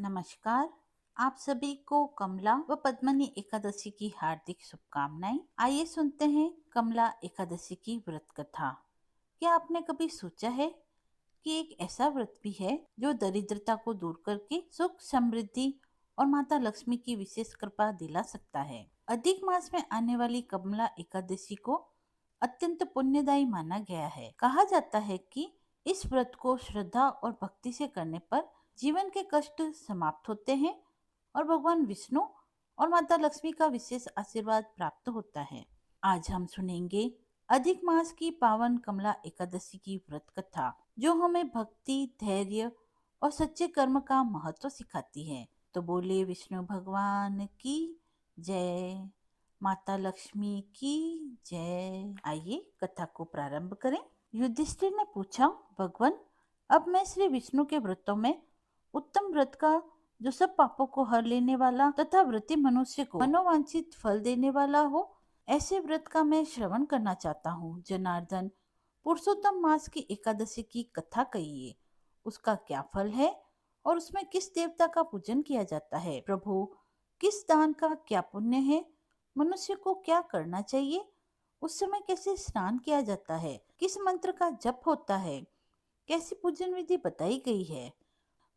नमस्कार। आप सभी को कमला व पद्मनी एकादशी की हार्दिक शुभकामनाएं। आइए सुनते हैं कमला एकादशी की व्रत कथा। क्या आपने कभी सोचा है कि एक ऐसा व्रत भी है जो दरिद्रता को दूर करके सुख समृद्धि और माता लक्ष्मी की विशेष कृपा दिला सकता है। अधिक मास में आने वाली कमला एकादशी को अत्यंत पुण्यदायी माना गया है। कहा जाता है कि इस व्रत को श्रद्धा और भक्ति से करने पर जीवन के कष्ट समाप्त होते हैं और भगवान विष्णु और माता लक्ष्मी का विशेष आशीर्वाद प्राप्त होता है। आज हम सुनेंगे अधिक मास की पावन कमला एकादशी की व्रत कथा, जो हमें भक्ति, धैर्य और सच्चे कर्म का महत्व सिखाती है। तो बोले विष्णु भगवान की जय, माता लक्ष्मी की जय। आइए कथा को प्रारंभ करें। युधिष्ठिर ने पूछा, भगवान, अब मैं श्री विष्णु के व्रतों में उत्तम व्रत का, जो सब पापों को हर लेने वाला तथा व्रती मनुष्य को मनोवांछित फल देने वाला हो, ऐसे व्रत का मैं श्रवण करना चाहता हूँ। जनार्दन, पुरुषोत्तम मास की एकादशी की कथा कहिए। उसका क्या फल है और उसमें किस देवता का पूजन किया जाता है? प्रभु, किस दान का क्या पुण्य है? मनुष्य को क्या करना चाहिए? उस समय कैसे स्नान किया जाता है? किस मंत्र का जप होता है? कैसी पूजन विधि बताई गई है?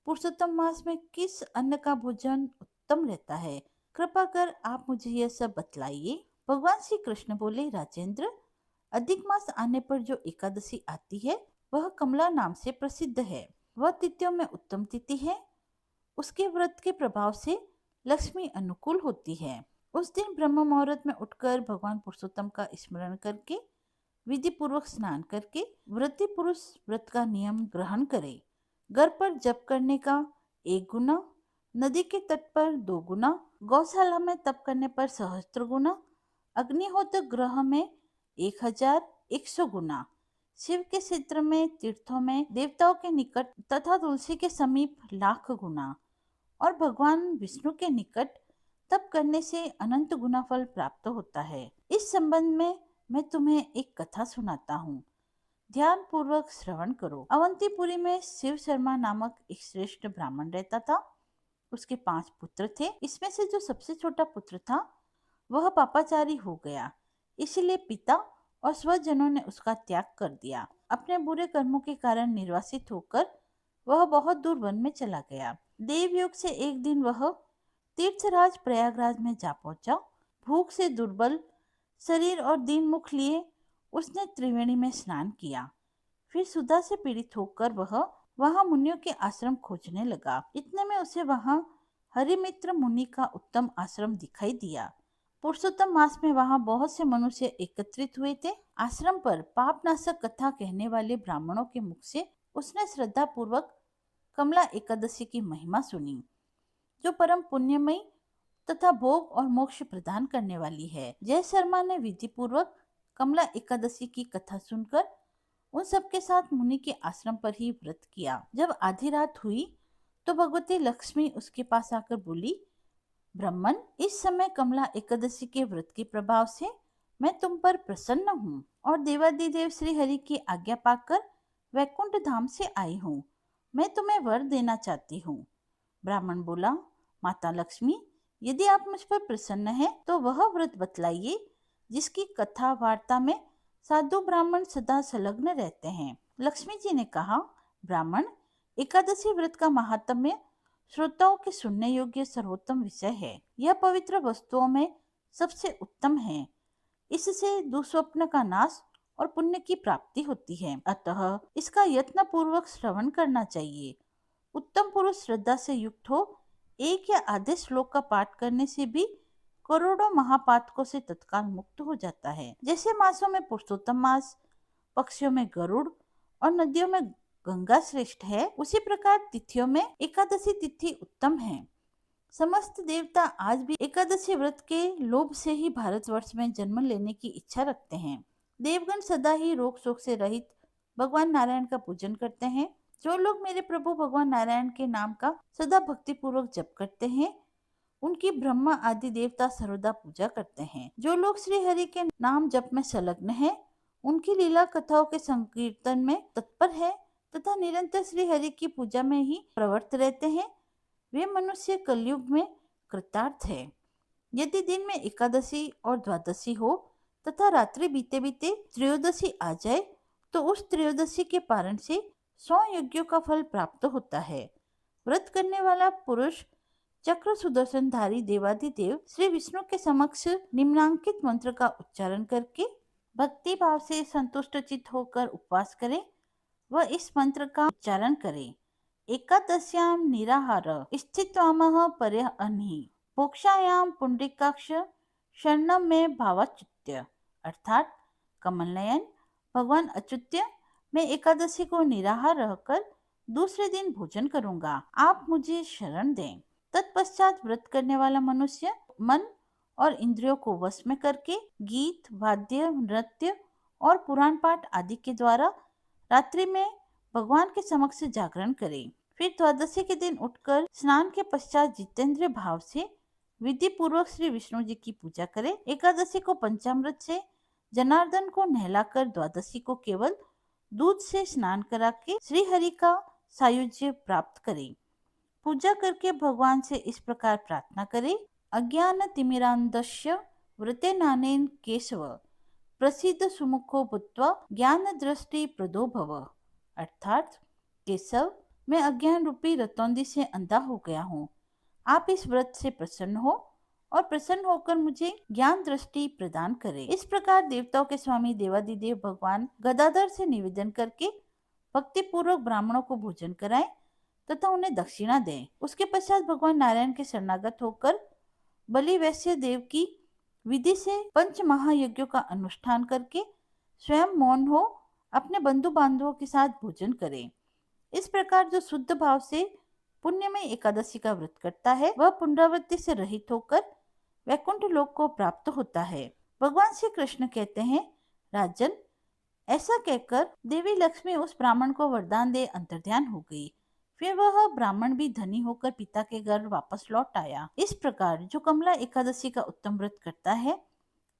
पुरुषोत्तम मास में किस अन्न का भोजन उत्तम रहता है? कृपा कर आप मुझे यह सब बतलाइए। भगवान श्री कृष्ण बोले, राजेंद्र, अधिक मास आने पर जो एकादशी आती है वह कमला नाम से प्रसिद्ध है। वह तिथियों में उत्तम तिथि है। उसके व्रत के प्रभाव से लक्ष्मी अनुकूल होती है। उस दिन ब्रह्म मुहूर्त में उठकर भगवान पुरुषोत्तम का स्मरण करके विधि पूर्वक स्नान करके व्रती पुरुष व्रत का नियम ग्रहण करे। घर पर जप करने का 1 गुना, नदी के तट पर 2 गुना, गौशाला में तप करने पर सहस्त्र गुना, अग्निहोत्र ग्रह में 1100 गुना, शिव के क्षेत्र में, तीर्थों में, देवताओं के निकट तथा तुलसी के समीप 1,00,000 गुना और भगवान विष्णु के निकट तप करने से अनंत गुना फल प्राप्त होता है। इस संबंध में मैं तुम्हें एक कथा सुनाता हूँ, ध्यान पूर्वक श्रवण करो। अवंतीपुरी में शिव शर्मा नामक एक श्रेष्ठ ब्राह्मण रहता था। उसके 5 पुत्र थे। इसमें से जो सबसे छोटा पुत्र था वह पापाचारी हो गया, इसलिए पिता और स्वजनों ने उसका त्याग कर दिया। अपने बुरे कर्मों के कारण निर्वासित होकर वह बहुत दूर वन में चला गया। देवयोग से एक दिन वह तीर्थराज प्रयागराज में जा पहुंचा। भूख से दुर्बल शरीर और दीन मुख लिए उसने त्रिवेणी में स्नान किया। फिर सुधा से पीड़ित होकर वह वहां मुनियों के आश्रम खोजने लगा। इतने में उसे वहां हरिमित्र मुनि का उत्तम आश्रम दिखाई दिया। पुरुषोत्तम मास में वहां बहुत से मनुष्य एकत्रित हुए थे। आश्रम पर पापनाशक कथा कहने वाले ब्राह्मणों के मुख से उसने श्रद्धा पूर्वक कमला एकादशी की महिमा सुनी, जो परम पुण्यमयी तथा भोग और मोक्ष प्रदान करने वाली है। जय शर्मा ने विधि पूर्वक कमला एकादशी की कथा सुनकर उन सबके साथ मुनि के आश्रम पर ही व्रत किया। जब आधी रात हुई तो भगवती लक्ष्मी उसके पास आकर बोली, ब्राह्मण, इस समय कमला एकादशी के व्रत के प्रभाव से मैं तुम पर प्रसन्न हूँ और देवादिदेव श्री हरि की आज्ञा पाकर वैकुंठ धाम से आई हूँ। मैं तुम्हें वर देना चाहती हूँ। ब्राह्मण बोला, माता लक्ष्मी, यदि आप मुझ पर प्रसन्न हैं तो वह व्रत बतलाइए जिसकी कथा वार्ता में साधु ब्राह्मण सदा संलग्न रहते हैं। लक्ष्मी जी ने कहा, ब्राह्मण, एकादशी व्रत का महात्म्य श्रोताओं के सुनने योग्य सर्वोत्तम विषय है। यह पवित्र वस्तुओं में सबसे उत्तम है। इससे दुस्वप्न का नाश और पुण्य की प्राप्ति होती है। अतः इसका यत्न पूर्वक श्रवण करना चाहिए। उत्तम पुरुष श्रद्धा से युक्त हो एक या आधे श्लोक का पाठ करने से भी करोड़ों महापातकों से तत्काल मुक्त हो जाता है। जैसे मासों में पुरुषोत्तम मास, पक्षियों में गरुड़ और नदियों में गंगा श्रेष्ठ है, उसी प्रकार तिथियों में एकादशी तिथि उत्तम है। समस्त देवता आज भी एकादशी व्रत के लोभ से ही भारतवर्ष में जन्म लेने की इच्छा रखते हैं। देवगण सदा ही रोग शोक से रहित भगवान नारायण का पूजन करते हैं। जो लोग मेरे प्रभु भगवान नारायण के नाम का सदा भक्ति पूर्वक जप करते हैं, उनकी ब्रह्मा आदि देवता सर्वदा पूजा करते हैं। जो लोग श्री हरि के नाम जप में संलग्न हैं, उनकी लीला कथाओं के संकीर्तन में तत्पर है तथा निरंतर श्री हरि की पूजा में ही प्रवृत्त रहते हैं, वे मनुष्य कलयुग में कृतार्थ है। यदि दिन में एकादशी और द्वादशी हो तथा रात्रि बीते बीते त्रयोदशी आ जाए तो उस त्रयोदशी के पारण से 100 यज्ञों का फल प्राप्त होता है। व्रत करने वाला पुरुष चक्र सुदर्शनधारी देवाधिदेव श्री विष्णु के समक्ष निम्नांकित मंत्र का उच्चारण करके भक्ति भाव से संतुष्ट चित्त होकर उपवास करे व इस मंत्र का उच्चारण करे। एकादश्याम निराहार स्थित्वामः पर्य अन्हि मोक्षायाम पुंडरीकाक्ष शरणम में भावाच्युत्य, अर्थात कमल नयन भगवान अच्युत्य, मैं एकादशी को निराहार रहकर दूसरे दिन भोजन करूंगा, आप मुझे शरण दें। तत्पश्चात व्रत करने वाला मनुष्य मन और इंद्रियों को वश में करके गीत वाद्य नृत्य और पुराण पाठ आदि के द्वारा रात्रि में भगवान के समक्ष जागरण करे। फिर द्वादशी के दिन उठकर स्नान के पश्चात जितेंद्रिय भाव से विधि पूर्वक श्री विष्णु जी की पूजा करे। एकादशी को पंचामृत से जनार्दन को नहलाकर द्वादशी को केवल दूध से स्नान करा के श्री हरि का सायुज्य प्राप्त करे। पूजा करके भगवान से इस प्रकार प्रार्थना करे। अज्ञान तिमिरांधस्य व्रते नानेन केशव प्रसिद्ध सुमुखो भूत्वा ज्ञान दृष्टि प्रदो भव, अर्थात केशव, मैं अज्ञान रूपी रतौंधी से अंधा हो गया हूँ, आप इस व्रत से प्रसन्न हो और प्रसन्न होकर मुझे ज्ञान दृष्टि प्रदान करें। इस प्रकार देवताओं के स्वामी देवादिदेव भगवान गदाधर से निवेदन करके भक्ति पूर्वक ब्राह्मणों को भोजन कराएं तथा उन्हें दक्षिणा दें। उसके पश्चात भगवान नारायण के शरणागत होकर बलि वैश्य देव की विधि से पंच महायज्ञों का अनुष्ठान करके स्वयं मौन हो अपने बंधु बांधवों के साथ भोजन करें। इस प्रकार जो शुद्ध भाव से पुण्य में एकादशी का व्रत करता है वह पुनरावृत्ति से रहित होकर वैकुंठ लोक को प्राप्त होता है। भगवान श्री कृष्ण कहते हैं, राजन, ऐसा कहकर देवी लक्ष्मी उस ब्राह्मण को वरदान दे अंतर्ध्यान हो गई। फिर वह ब्राह्मण भी धनी होकर पिता के घर वापस लौट आया। इस प्रकार जो कमला एकादशी का उत्तम व्रत करता है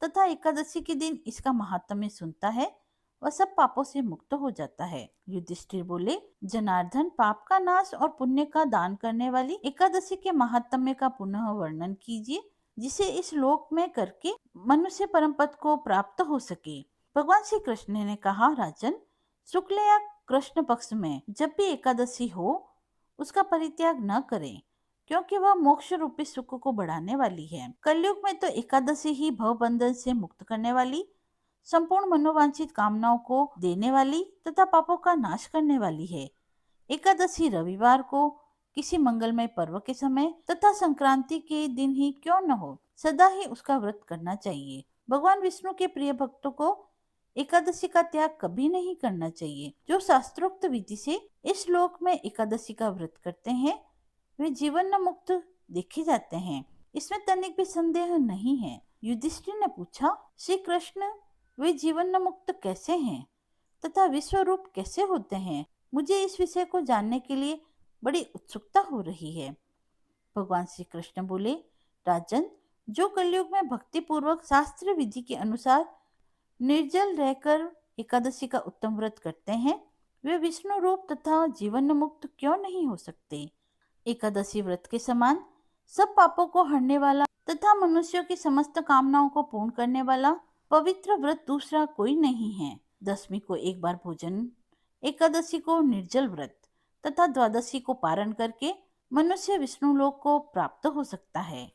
तथा एकादशी के दिन इसका महात्म्य सुनता है वह सब पापों से मुक्त हो जाता है। युधिष्ठिर बोले, जनार्दन, पाप का नाश और पुण्य का दान करने वाली एकादशी के महात्म्य का पुनः वर्णन कीजिए, जिसे इस लोक में करके मनुष्य परम पद को प्राप्त हो सके। भगवान श्री कृष्ण ने कहा, राजन, शुक्ल या कृष्ण पक्ष में जब भी एकादशी हो उसका परित्याग न करें, क्योंकि वह मोक्ष रूपी सुख को बढ़ाने वाली है। कलयुग में तो एकादशी ही भव बंधन से मुक्त करने वाली, संपूर्ण मनोवांछित कामनाओं को देने वाली तथा पापों का नाश करने वाली है। एकादशी रविवार को किसी मंगलमय पर्व के समय तथा संक्रांति के दिन ही क्यों न हो, सदा ही उसका व्रत करना चाहिए। भगवान विष्णु के प्रिय भक्तों को एकादशी का त्याग कभी नहीं करना चाहिए। जो शास्त्रोक्त विधि से इस लोक में एकादशी का व्रत करते हैं वे जीवन मुक्त देखे जाते हैं, इसमें तनिक भी संदेह नहीं है। युधिष्ठिर ने पूछा, श्री कृष्ण, वे जीवन मुक्त कैसे हैं तथा विश्व रूप कैसे होते हैं? मुझे इस विषय को जानने के लिए बड़ी उत्सुकता हो रही है। भगवान श्री कृष्ण बोले, राजन, जो कलयुग में भक्ति पूर्वक शास्त्र विधि के अनुसार निर्जल रहकर एकादशी का उत्तम व्रत करते हैं वे विष्णु रूप तथा जीवन मुक्त क्यों नहीं हो सकते? एकादशी व्रत के समान सब पापों को हरने वाला तथा मनुष्यों की समस्त कामनाओं को पूर्ण करने वाला पवित्र व्रत दूसरा कोई नहीं है। दशमी को एक बार भोजन, एकादशी को निर्जल व्रत तथा द्वादशी को पारण करके मनुष्य विष्णु लोक को प्राप्त हो सकता है।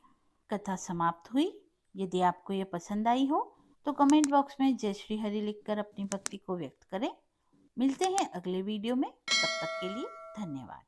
कथा समाप्त हुई। यदि आपको ये पसंद आई हो तो कमेंट बॉक्स में जय श्री हरि लिखकर अपनी भक्ति को व्यक्त करें। मिलते हैं अगले वीडियो में, तब तक के लिए धन्यवाद।